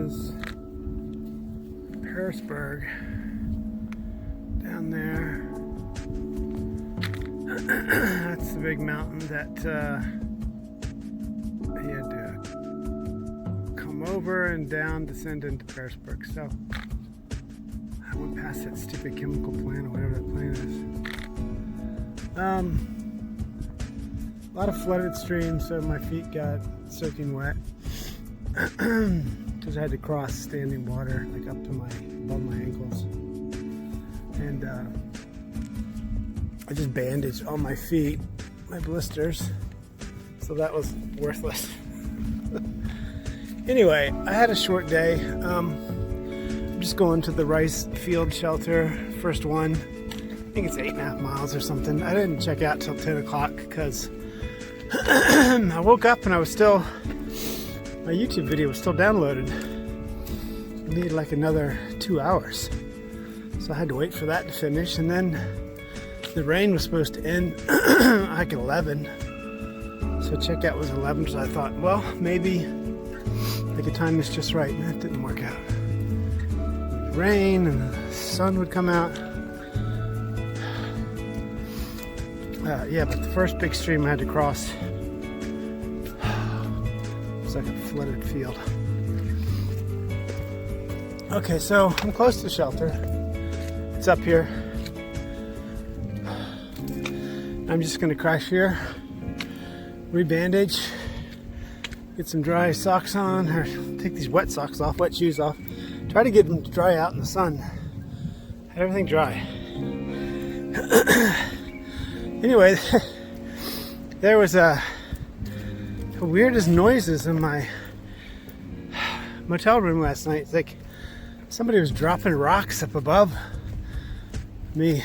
is Pearisburg down there. That's the big mountain that he had to come over and down, descend into Pearisburg. So I went past that stupid chemical plant or whatever that plant is. A lot of flooded streams, so my feet got soaking wet because I had to cross standing water like up to above my ankles, and I just bandaged all my feet, my blisters, so that was worthless. Anyway, I had a short day. I'm just going to the rice field shelter, first one. I think it's 8.5 miles or something. I didn't check out till 10 o'clock because I woke up and my YouTube video was still downloaded. I needed like another 2 hours. So I had to wait for that to finish, and then the rain was supposed to end like at 11. So checkout was 11, so I thought, well, maybe I could time this just right, and that didn't work out. It would rain and the sun would come out. Yeah, but the first big stream I had to cross was like a flooded field. Okay, so I'm close to the shelter. It's up here. I'm just gonna crash here, re-bandage, get some dry socks on, or take these wet socks off, wet shoes off. Try to get them to dry out in the sun. Have everything dry. Anyway, there was the weirdest noises in my motel room last night. It's like somebody was dropping rocks up above me,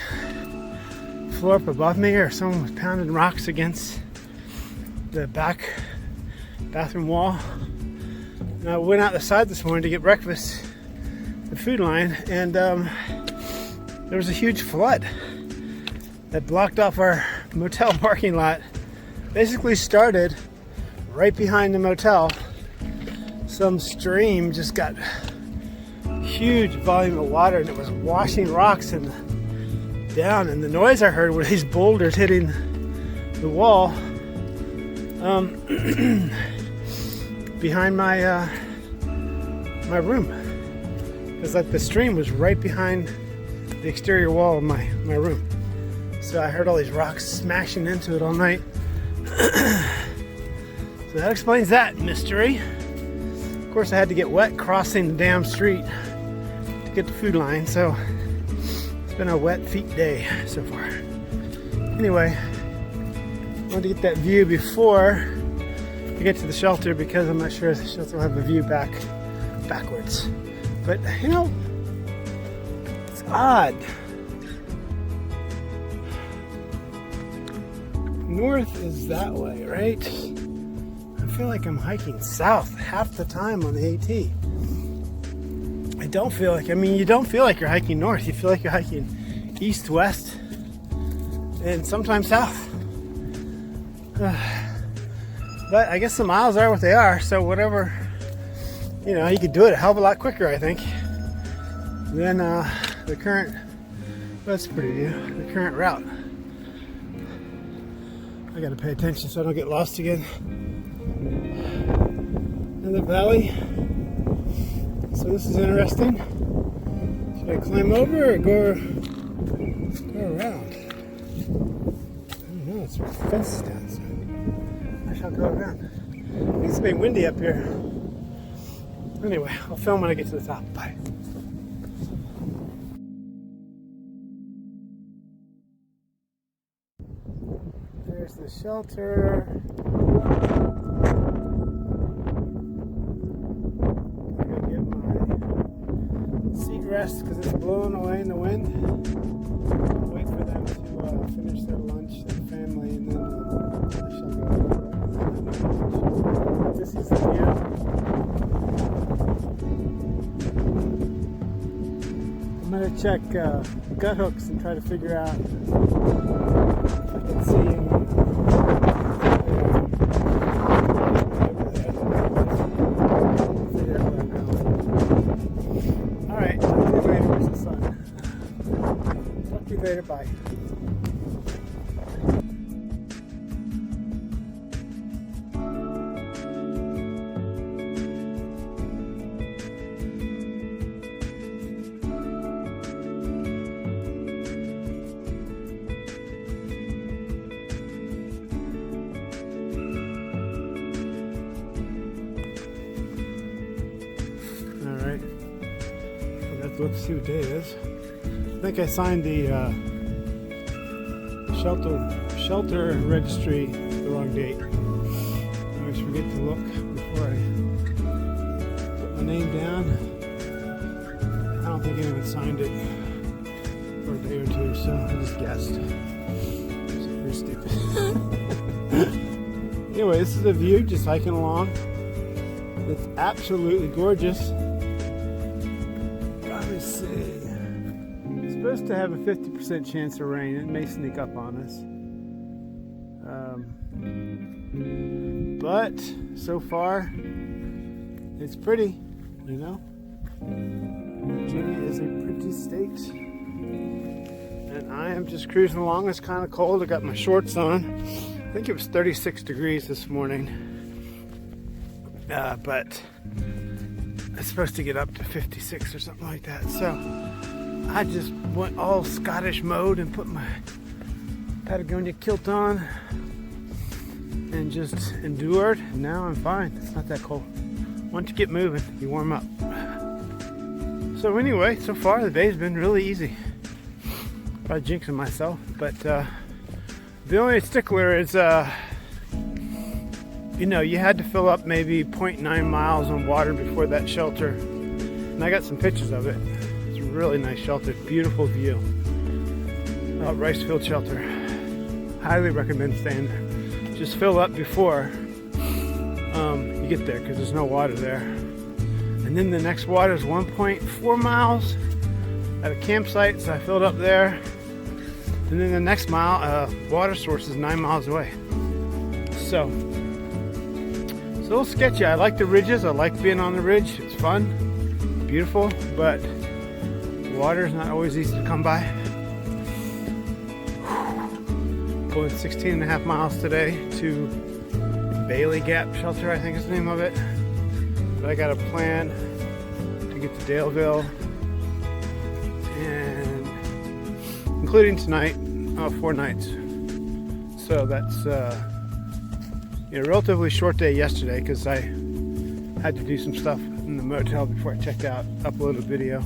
floor up above me, or someone was pounding rocks against the back bathroom wall. And I went out the side this morning to get breakfast, the food line, and there was a huge flood that blocked off our motel parking lot. Basically started right behind the motel. Some stream just got huge volume of water, and it was washing rocks and down, and the noise I heard were these boulders hitting the wall behind my my room. It's like the stream was right behind the exterior wall of my room. So I heard all these rocks smashing into it all night. So that explains that mystery. Of course, I had to get wet crossing the damn street to get the food line, so it's been a wet feet day so far. Anyway, I wanted to get that view before I get to the shelter because I'm not sure if the shelter will have a view backwards. But, you know, it's odd. North is that way, right? I feel like I'm hiking south half the time on the AT. I don't feel like, you don't feel like you're hiking north. You feel like you're hiking east, west, and sometimes south. But I guess the miles are what they are, so whatever, you could do it a hell of a lot quicker, I think, than the current, that's pretty view, the current route. I gotta pay attention so I don't get lost again in the valley. So this is interesting. Should I climb over or go around? I don't know, it's fences down, so I shall go around. It's been windy up here. Anyway, I'll film when I get to the top. Bye. There's the shelter. I'm gonna get my seat rest because it's blowing away in the wind. Wait for them to finish their lunch, their family, and then I shall go. This is the view. I'm gonna check gut hooks and try to figure out if I can see any. Figure out where I'm going. later. Bye. Alright, let's see what day it is. I think I signed the shelter registry the wrong date. I always forget to look before I put my name down. I don't think anyone signed it for a day or two, so I just guessed. It's pretty stupid. Anyway, this is a view just hiking along. It's absolutely gorgeous. Let me see. It's supposed to have a 50% chance of rain. It may sneak up on us. But so far, it's pretty, you know. Virginia is a pretty state. And I am just cruising along. It's kind of cold. I got my shorts on. I think it was 36 degrees this morning. But it's supposed to get up to 56 or something like that. So I just went all Scottish mode and put my Patagonia kilt on and just endured. Now I'm fine. It's not that cold. Once you get moving, you warm up. So anyway, so far the day's been really easy. Probably jinxing myself, but the only stickler is you know, you had to fill up maybe 0.9 miles on water before that shelter. And I got some pictures of it. It's a really nice shelter, beautiful view. Rice field shelter. Highly recommend staying there. Just fill up before you get there because there's no water there. And then the next water is 1.4 miles at a campsite, so I filled up there. And then the next mile, water source is 9 miles away. So, it's a little sketchy. I like the ridges. I like being on the ridge. It's fun, beautiful, but water is not always easy to come by. Going 16.5 miles today to Bailey Gap Shelter, I think is the name of it. But I got a plan to get to Daleville, and including tonight, 4 nights. So that's a relatively short day yesterday because I had to do some stuff in the motel before I checked out, upload a video.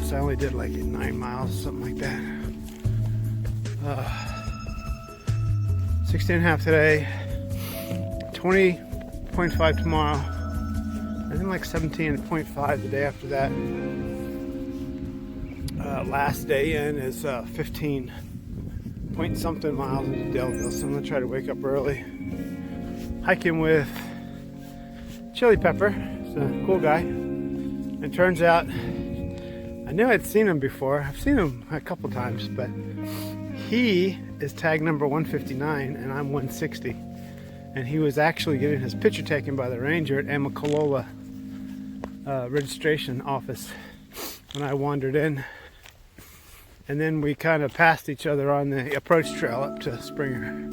So I only did like 9 miles, something like that. 16.5 today, 20.5 tomorrow, and then like 17.5 the day after that. Last day in is 15 point something miles into Daleville, so I'm gonna try to wake up early. Hiking with Chili Pepper. He's a cool guy. And turns out, I knew I'd seen him before. I've seen him a couple times, but he is tag number 159 and I'm 160. And he was actually getting his picture taken by the ranger at Amicalola registration office when I wandered in. And then we kind of passed each other on the approach trail up to Springer.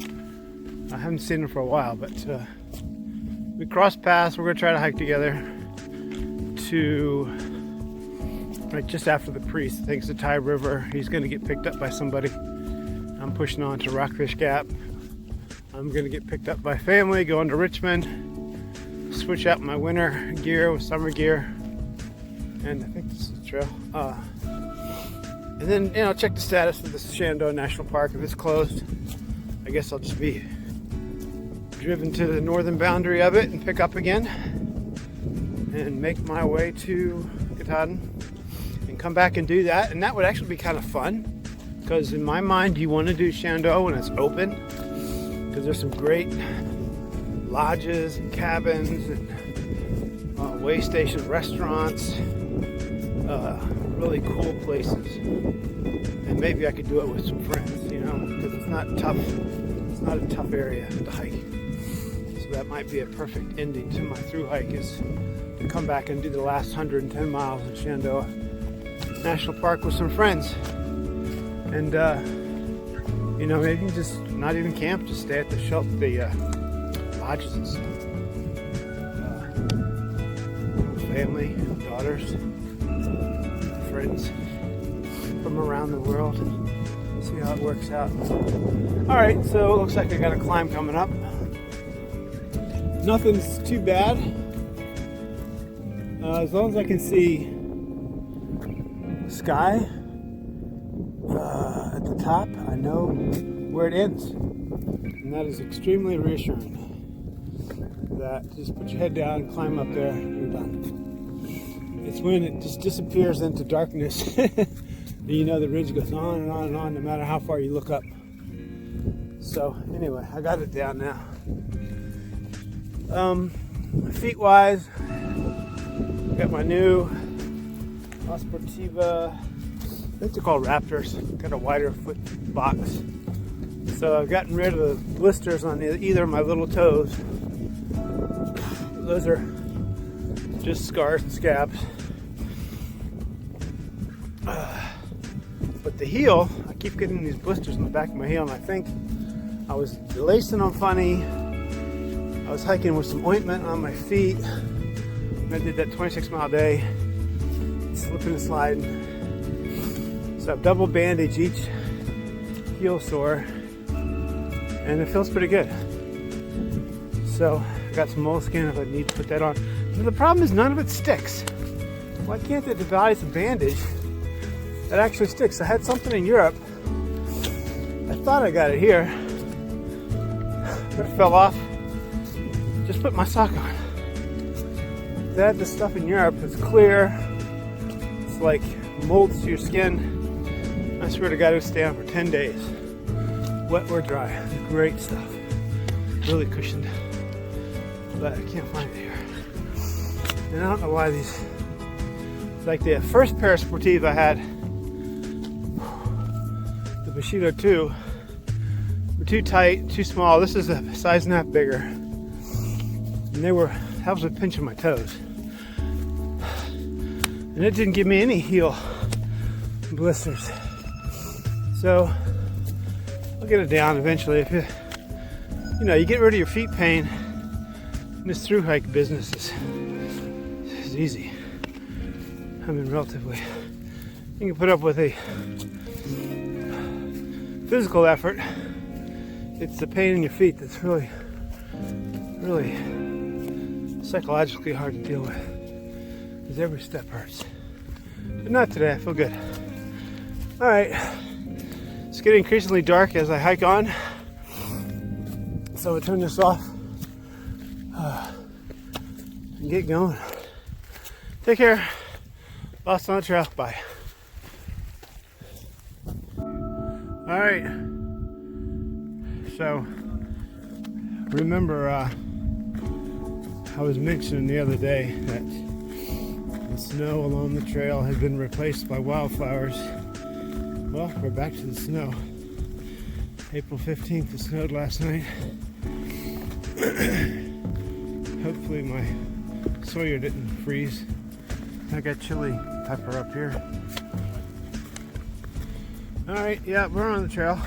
I haven't seen him for a while, but we crossed paths. We're going to try to hike together to right just after the priest. I think it's the Tye River. He's going to get picked up by somebody. I'm pushing on to Rockfish Gap. I'm going to get picked up by family, going to Richmond, switch out my winter gear with summer gear. And I think this is the trail. And then, check the status of the Shenandoah National Park. If it's closed, I guess I'll just be driven to the northern boundary of it and pick up again and make my way to Katahdin and come back and do that. And that would actually be kind of fun because in my mind, you want to do Shenandoah when it's open because there's some great lodges and cabins and way station restaurants. Really cool places, and maybe I could do it with some friends, because it's not tough. It's not a tough area to hike, so that might be a perfect ending to my thru hike is to come back and do the last 110 miles in Shenandoah National Park with some friends. And you know, maybe just not even camp, just stay at the shelter, the lodges and stuff. Family, daughters, friends from around the world. See how it works out. All right, so it looks like I got a climb coming up. Nothing's too bad. As long as I can see sky at the top, I know where it ends. And that is extremely reassuring. That just put your head down, climb up there, you're done. It's when it just disappears into darkness and you know the ridge goes on and on and on no matter how far you look up. So anyway, I got it down now. Feet wise, I got my new La Sportiva, I think they're called Raptors. Got a wider foot box. So I've gotten rid of the blisters on either of my little toes. Those are just scars and scabs. But the heel, I keep getting these blisters in the back of my heel, and I think I was lacing them funny. I was hiking with some ointment on my feet. I did that 26-mile day, slipping and sliding. So I've double bandaged each heel sore, and it feels pretty good. So I got some moleskin if I need to put that on. But the problem is none of it sticks. Why can't they devise a bandage that actually sticks? I had something in Europe. I thought I got it here, but it fell off. Just put my sock on. They had this stuff in Europe. It's clear. It's like molds to your skin. I swear to God, it would stay on for 10 days. Wet or dry. Great stuff. Really cushioned. But I can't find it here. And I don't know why these. It's like the first pair of Sportive I had, the Bushido 2, were too tight, too small. This is a size and a half bigger. And that was a pinch of my toes. And it didn't give me any heel blisters. So I'll get it down eventually. If you you get rid of your feet pain, this through hike business is easy. I mean, relatively. You can put up with a physical effort. It's the pain in your feet that's really, really psychologically hard to deal with. Because every step hurts. But not today, I feel good. All right. It's getting increasingly dark as I hike on. So I'll turn this off and get going. Take care. Lost on the trail. Bye. All right. So remember, I was mentioning the other day that the snow along the trail had been replaced by wildflowers. Well, we're back to the snow. April 15th, it snowed last night. Hopefully my Sawyer didn't freeze. I got chili pepper up here. Alright, yeah, we're on the trail.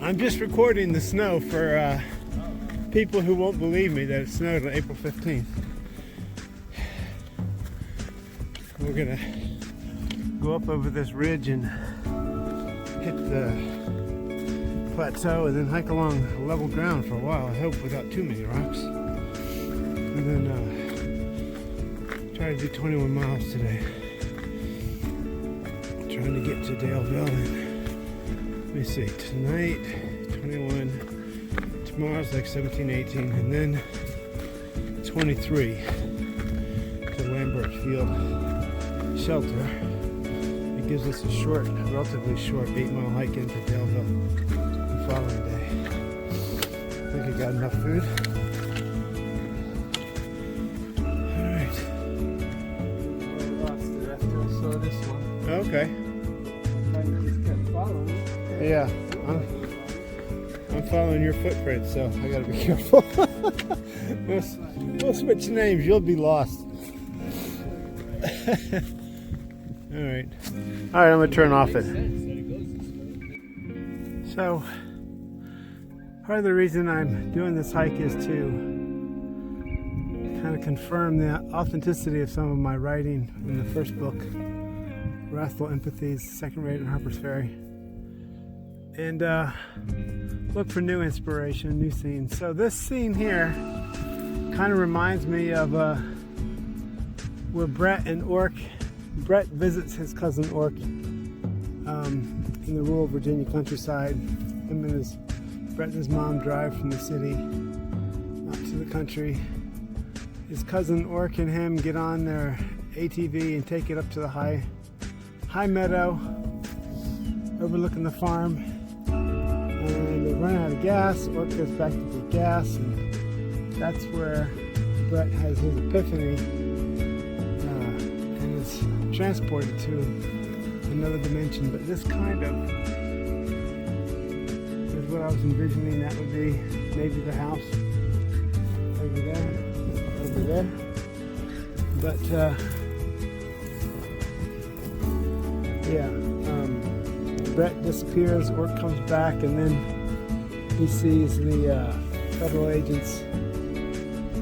I'm just recording the snow for people who won't believe me that it snowed on April 15th. We're gonna go up over this ridge and hit the plateau and then hike along level ground for a while, I hope without too many rocks. And then try to do 21 miles today. Trying to get to Daleville and let me see, tonight 21, tomorrow's like 17, 18, and then 23 to Lambert Field Shelter. It gives us a short, relatively short 8-mile hike into Daleville the following day. I think I got enough food. Alright. I lost it after I saw this one. Okay. I just kept following. Yeah. I'm following your footprints, so I gotta be careful. We'll switch names, you'll be lost. Alright, I'm gonna turn off it. So, part of the reason I'm doing this hike is to kind of confirm the authenticity of some of my writing in the first book, Wrathful Empathies, Second Rate on Harper's Ferry, and look for new inspiration, new scenes. So this scene here kind of reminds me of where Brett visits his cousin Ork in the rural Virginia countryside. Him and Brett and his mom drive from the city out to the country. His cousin Ork and him get on their ATV and take it up to the high meadow overlooking the farm. And they run out of gas. Ork goes back to get gas, and that's where Brett has his epiphany and is transported to another dimension. But this kind of is what I was envisioning. That would be maybe the house over there. But Brett disappears, Ork comes back, and then he sees the federal agents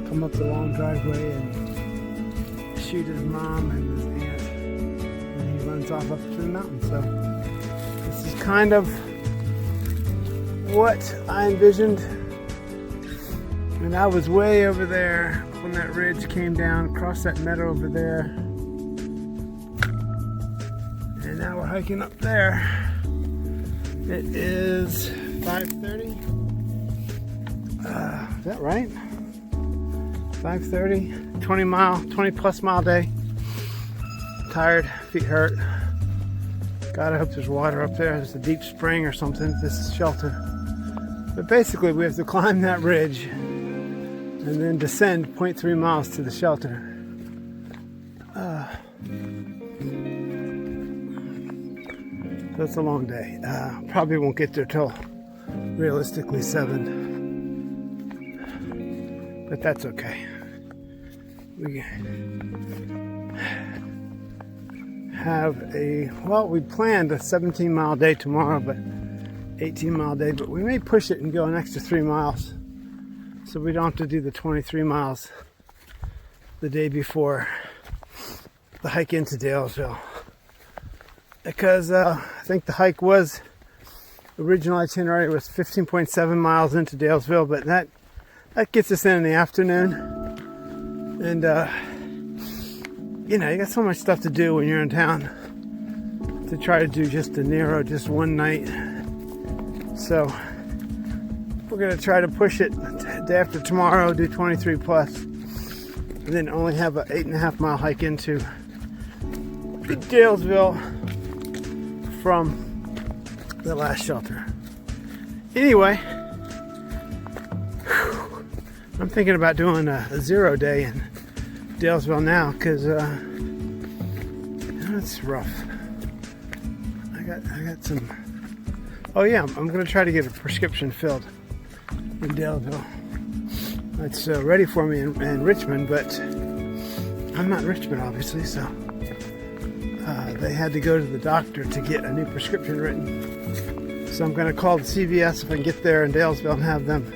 come up the long driveway and shoot his mom and his aunt, and he runs off up to the mountain. So this is kind of what I envisioned. And I was way over there when that ridge came down across that meadow over there. And now we're hiking up there. It is 5:30. Is that right? 5:30, 20 plus mile day. Tired, feet hurt. God, I hope there's water up there. There's a deep spring or something at this shelter. But basically we have to climb that ridge and then descend 0.3 miles to the shelter. That's a long day. Probably won't get there till realistically 7. But that's okay. We planned a 17-mile day tomorrow, but 18-mile day, but we may push it and go an extra 3 miles. So we don't have to do the 23 miles the day before the hike into Daleville. Because I think the hike original itinerary was 15.7 miles into Daleville, but that gets us in the afternoon. And, you got so much stuff to do when you're in town to try to do just one night. So we're going to try to push it day after tomorrow, do 23 plus, and then only have an 8.5 mile hike into Daleville from the last shelter. Anyway, I'm thinking about doing a 0 day in Daleville now, because it's rough. I got some. Oh yeah, I'm gonna try to get a prescription filled in Daleville. It's ready for me in Richmond, but I'm not in Richmond, obviously, so they had to go to the doctor to get a new prescription written. So I'm gonna call the CVS if I can get there in Daleville and have them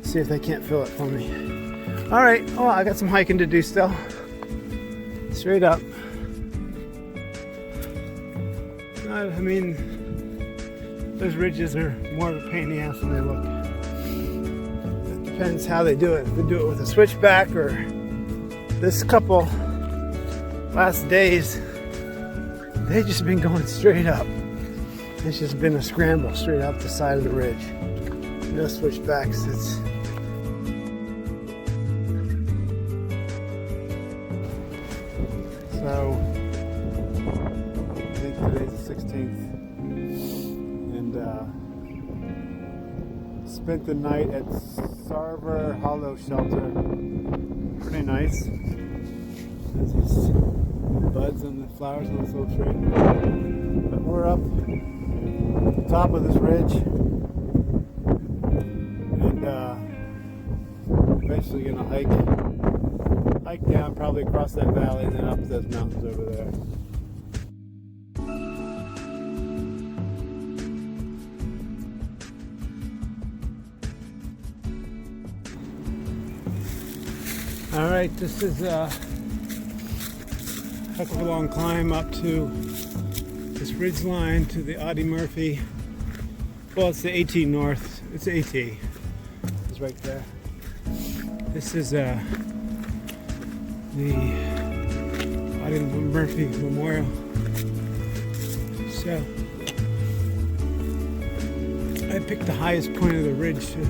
see if they can't fill it for me. All right, well, I got some hiking to do still. Straight up. I mean, those ridges are more of a pain in the ass than they look. It depends how they do it. If they do it with a switchback, or this couple last days, they've just been going straight up. It's just been a scramble straight up the side of the ridge. No switchbacks. So, I think today's the 16th, and spent the night at Sarver Hollow Shelter. Pretty nice. There's these buds and the flowers on this little tree. But we're up at the top of this ridge, and eventually gonna hike down, probably across that valley, and then up those mountains over there. All right, this is a heck of a long climb up to this ridge line to the Audie Murphy. Well, it's the AT North. It's AT. It's right there. This is the Audie Murphy Memorial. So I picked the highest point of the ridge to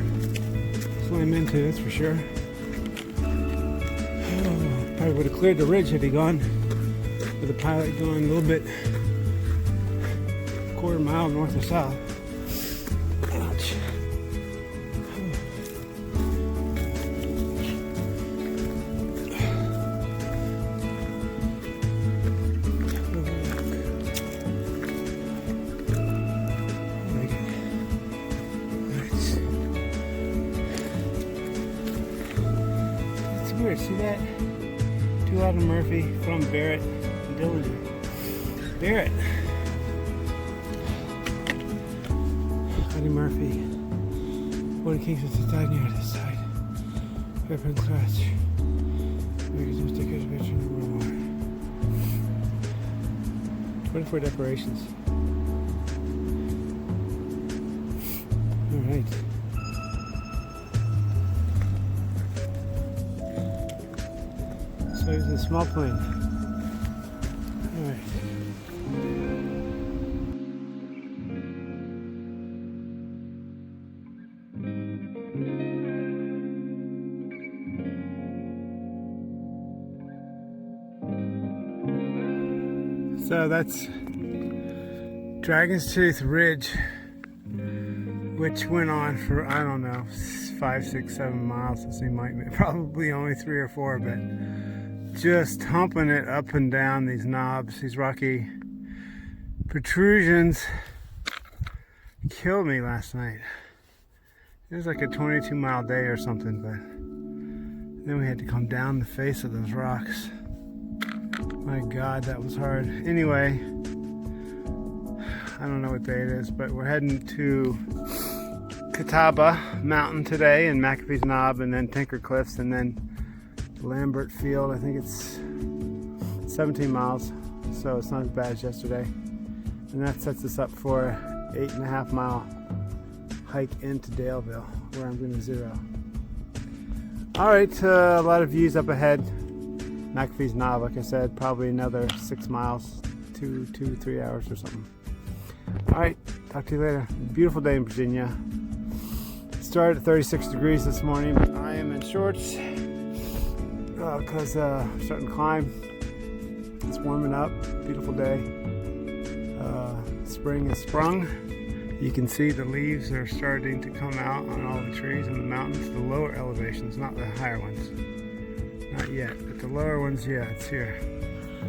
climb into, that's for sure. Probably would have cleared the ridge had he gone, with the pilot going a little bit, quarter mile north or south. Ouch. It's weird, see that? To Audie Murphy from Barrett and Dillinger. Barrett. Audie Murphy. 40 Kings with the side near this side. Pepper and clutch. Makers of stickers, picture number 1. 24 decorations. Alright. So here's a small plane. Alright. So that's Dragon's Tooth Ridge, which went on for, I don't know, 5, 6, 7 miles. It seemed like probably only 3 or 4, but just humping it up and down these knobs, these rocky protrusions. Killed me last night. It was like a 22-mile day or something, but then we had to come down the face of those rocks. My God, that was hard. Anyway, I don't know what day it is, but we're heading to Catawba Mountain today and McAfee Knob, and then Tinker Cliffs, and then Lambert Field. I think it's 17 miles, so it's not as bad as yesterday. And that sets us up for an 8.5 mile hike into Daleville, where I'm going to zero. Alright, a lot of views up ahead. McAfee's Knob, like I said, probably another 6 miles, 3 hours or something. Alright, talk to you later. Beautiful day in Virginia. Started at 36 degrees this morning, but I am in shorts because I'm starting to climb. It's warming up. Beautiful day. Spring has sprung. You can see the leaves are starting to come out on all the trees in the mountains, the lower elevations, not the higher ones. Not yet, but the lower ones, yeah, it's here.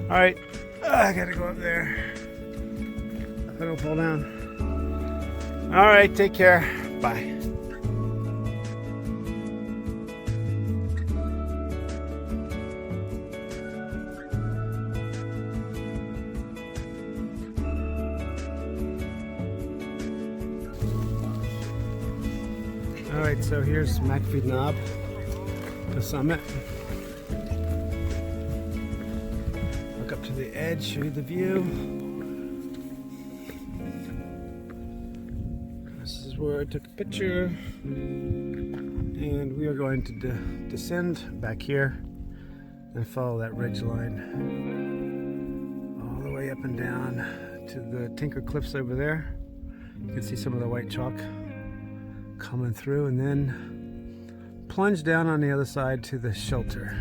Alright, I gotta go up there. If I don't fall down. Alright, take care. Bye. Alright, so here's McAfee Knob, the summit. Look up to the edge, show you the view. This is where I took a picture. And we are going to descend back here and follow that ridge line all the way up and down to the Tinker Cliffs over there. You can see some of the white chalk coming through, and then plunge down on the other side to the shelter.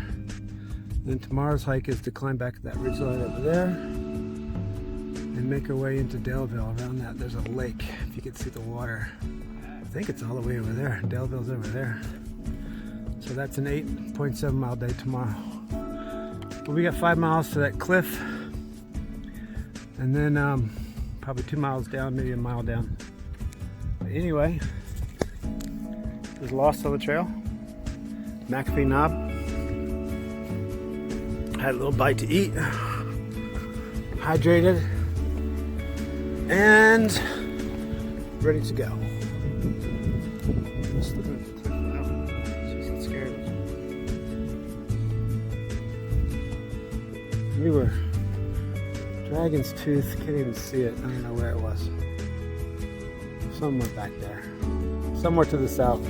Then tomorrow's hike is to climb back that ridgeline over there and make our way into Daleville. Around that there's a lake, if you can see the water. I think it's all the way over there. Daleville's over there. So that's an 8.7 mile day tomorrow. But we got 5 miles to that cliff, and then probably 2 miles down, maybe a mile down. But anyway, was lost on the trail. McAfee Knob. Had a little bite to eat. Hydrated. And ready to go. Just looking at the cliff now. She's scared. We were Dragon's Tooth, can't even see it. I don't know where it was. Somewhere back there. Somewhere to the south.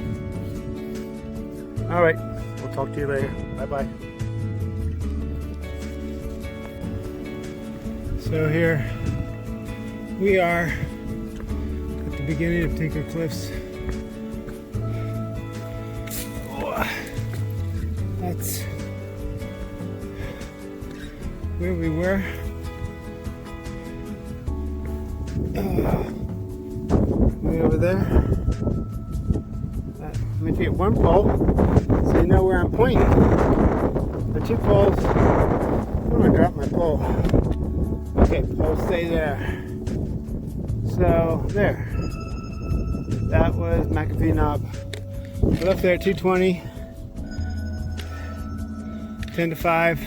Alright, we'll talk to you later. Bye-bye. So here we are at the beginning of Tinker Cliffs. That's where we were. Way over there. That might be at one pole, so you know where I'm pointing. The 2 poles. I'm gonna drop my pole. Okay, pole stay there. So there. That was McAfee Knob. I left there at 2:20. 10 to 5.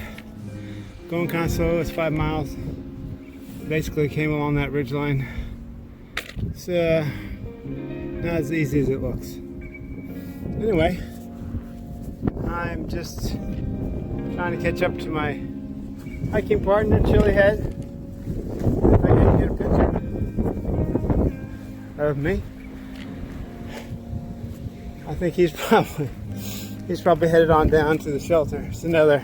Going kind of slow. It's 5 miles. Basically came along that ridge line. It's not as easy as it looks. Anyway, I'm just trying to catch up to my hiking partner, Chili Head. If I can get a picture of me. I think he's probably headed on down to the shelter. It's another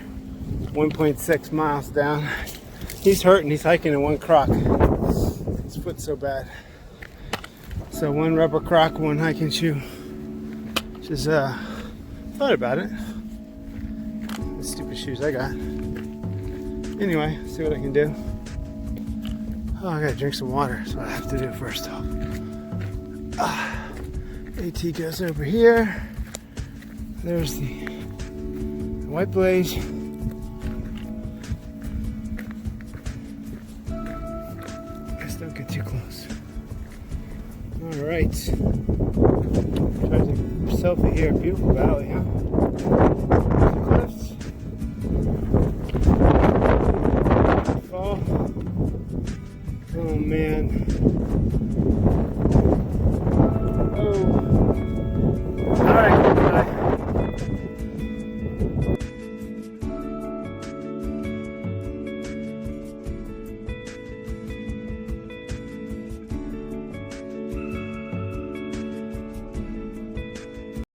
1.6 miles down. He's hurting. He's hiking in one crock. His foot's so bad. So 1 rubber crock, 1 hiking shoe. Just thought about it. The stupid shoes I got. Anyway, see what I can do. Oh, I gotta drink some water. That's what I have to do first off. AT goes over here. There's the white blaze. Guess don't get too close. All right. Try to selfie here. Beautiful valley, huh? Cliffs. Fall. Oh man.